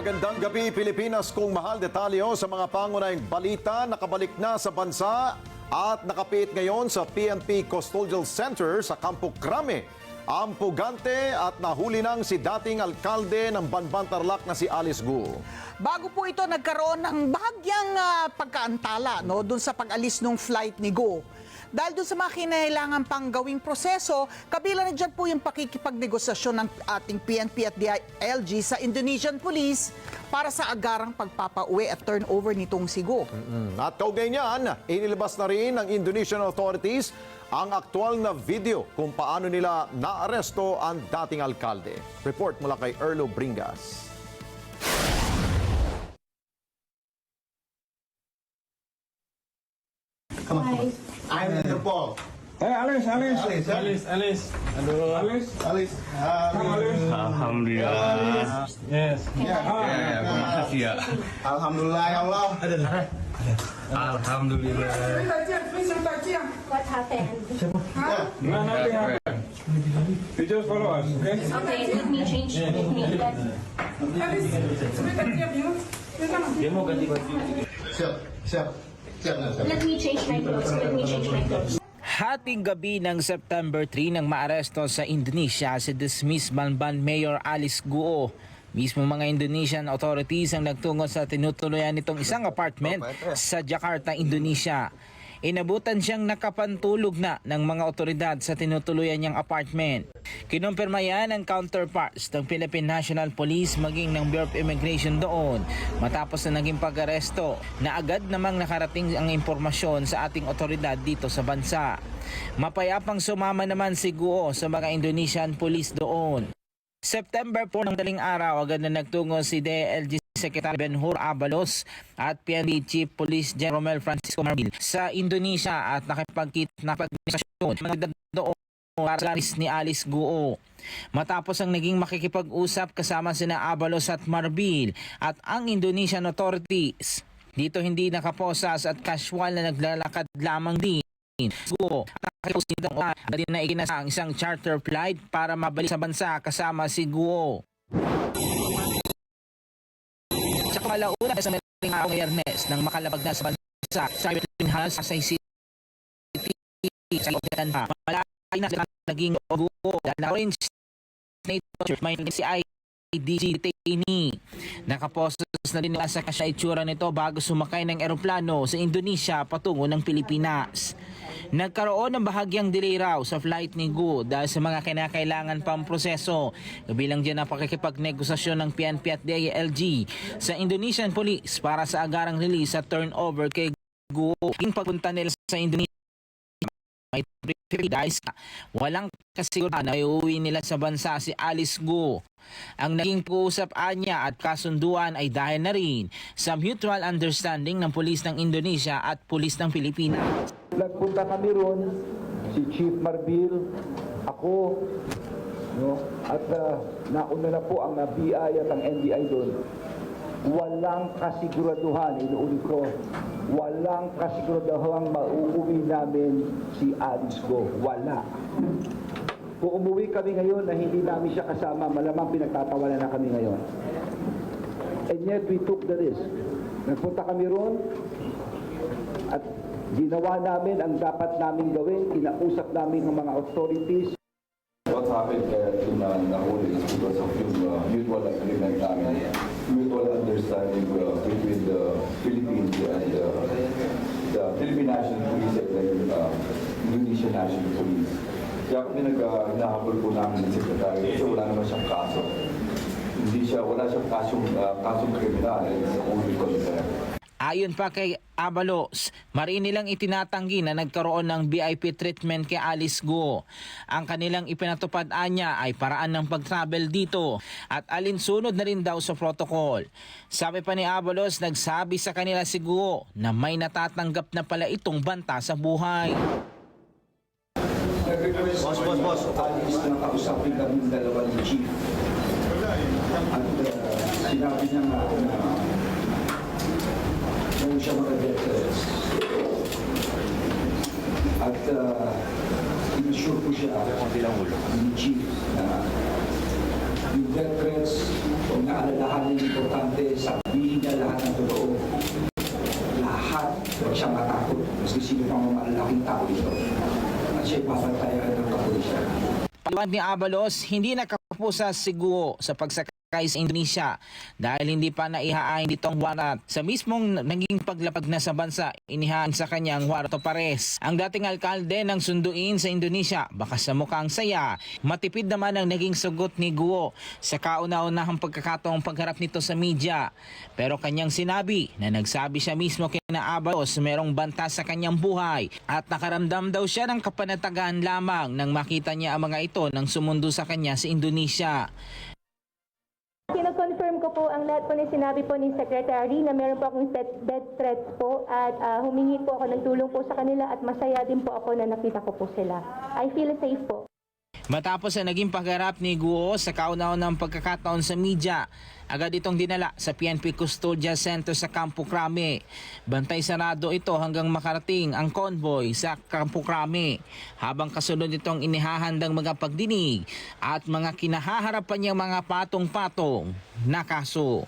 Magandang gabi Pilipinas, kung mahal detalyo sa mga pangunahing balita. Nakabalik na sa bansa at nakapit ngayon sa PNP Custodial Center sa Campo Crame ang pugante at nahuli nang si dating alkalde ng Banban Tarlac na si Alice Guo. Bago po ito nagkaroon ng bahagyang pagkaantala doon sa pag-alis ng flight ni Guo. Dahil doon sa mga kinailangan pang gawing proseso, kabila na dyan po yung pakikipagnegosasyon ng ating PNP at DILG sa Indonesian Police para sa agarang pagpapauwi at turnover nitong si Guo. At kaugnay niyan, inilabas na rin ng Indonesian authorities ang aktual na video kung paano nila naaresto ang dating alkalde. Report mula kay Erlo Bringas. Come on. I'm in the ball. Hey, Alice. Aduh. Alice. Come, Alice. Alhamdulillah. Yes. Terima kasih ya. Alhamdulillah ya Allah. Alhamdulillah. What happened? No, nothing happened. You just follow us, okay? Okay, let me change. Let me get. Siap. Let me change my clothes. Let me change my clothes. Hating gabi ng September 3 nang maaresto sa Indonesia si dismissed Banban Mayor Alice Guo. Mismo mga Indonesian authorities ang nagtungo sa tinutuluyan nitong isang apartment sa Jakarta, Indonesia. Inabutan siyang nakapantulog na ng mga otoridad sa tinutuluyan niyang apartment. Kinumpirma yan ng counterparts ng Philippine National Police maging ng Bureau of Immigration doon matapos na naging pag-aresto na agad namang nakarating ang impormasyon sa ating otoridad dito sa bansa. Mapayapang sumama naman si Guo sa mga Indonesian Police doon. September 4 ng daling araw, agad na nagtungo si DILG Secretary Benhur Abalos at PNP Chief Police General Romel Francisco Marbil sa Indonesia at nakipagkita-negosasyon doon para sa alis ni Alice Guo. Matapos ang naging makikipag-usap kasama sina Abalos at Marbil at ang Indonesian authorities, dito hindi nakaposas at casual na naglalakad lamang din. Guo at din na ikinasa ang isang charter flight para mabalik sa bansa kasama si Guo. Sa kamalauna sa naling araw ng Biyernes nang makalabag na sa bansa sa Philippine House sa City sa Looban pa. Malaki na sila naging Guo dahil na orange nature may si IDG detainee. Nakapostos na din nila sa kasya itsura nito bago sumakay ng eroplano sa Indonesia patungo ng Pilipinas. Nagkaroon ng bahagyang delay raw sa flight ni Guo dahil sa mga kinakailangan pang proseso. Kabilang dyan ang pakikipagnegosasyon ng PNP at DILG sa Indonesian Police para sa agarang release at turnover kay Guo. Yung pagpunta nila sa Indonesia may dahil sa walang kasiguraduhan na iuwi nila sa bansa si Alice Guo. Ang naging pag-uusap niya at kasunduan ay dahil na rin sa mutual understanding ng pulis ng Indonesia at pulis ng Pilipinas. Nagpunta kami ron, si Chief Marbil, ako, at nauna na po ang BI at ang NBI doon. Walang kasiguraduhan, inuulit ko, walang kasiguraduhan mauuwi namin si Alice Guo. Wala. Kung umuwi kami ngayon na hindi namin siya kasama, malamang pinagtatawanan na kami ngayon. And yet we took the risk. Nagpunta kami ron at ginawa namin ang dapat namin gawin, kinausap namin ang mga authorities. What happened in Nahuli is because of yung mutual agreement namin, mutual understanding between the Philippines and the Philippine National Police at the Indonesian National Police. Kaya kami hinahabol po namin ng Secretary kasi wala naman siyang kaso. Wala siyang kasong kriminal, it's only contempt. Ayon pa kay Abalos, mariin nilang itinatanggi na nagkaroon ng VIP treatment kay Alice Guo. Ang kanilang ipinatupad niya ay paraan ng pag-travel dito at alinsunod na rin daw sa protocol. Sabi pa ni Abalos, nagsabi sa kanila si Guo na may natatanggap na pala itong banta sa buhay. Boss. Alis na nakausapin kami ng dalawa ni Chief. At sinabi niya na kung siya mag-death threats. At in-assure ko siya ni Chief na yung death threats Huwag na alalahanin, importante, sabihin niya lahat ng totoo. Lahat, huwag siya matakot. Kasi sino pang malalaking tao ito. At siya'y papantayan ng kapulisan. Paliwanag ni Abalos, hindi nakapusa si Guo sa pagsakay sa Indonesia dahil hindi pa naihain ditong warat. Sa mismong naging paglapag na sa bansa, inihaan sa kanyang warat o pares. Ang dating alkalde ng Sunduin sa Indonesia, baka sa mukhang saya, matipid naman ang naging sugot ni Guo sa kauna-unahang pagkakataong pagharap nito sa media. Pero kanyang sinabi na nagsabi siya mismo kina Abalos merong banta sa kanyang buhay at nakaramdam daw siya ng kapanatagan lamang nang makita niya ang mga ito nang sumundo sa kanya sa Indonesia. Kino-confirm ko po ang lahat po na sinabi po ni Secretary na meron po akong death threats po at humingi po ako ng tulong po sa kanila at masaya din po ako na nakita ko po sila. I feel safe po. Matapos ang naging pagharap ni Guo sa kauna-unahang pagkakataon sa media, agad itong dinala sa PNP Custodial Center sa Campo Crame. Bantay sarado ito hanggang makarating ang convoy sa Campo Crame. Habang kasunod itong inihahandang mga pagdinig at mga kinahaharapan niyang mga patong-patong na kaso.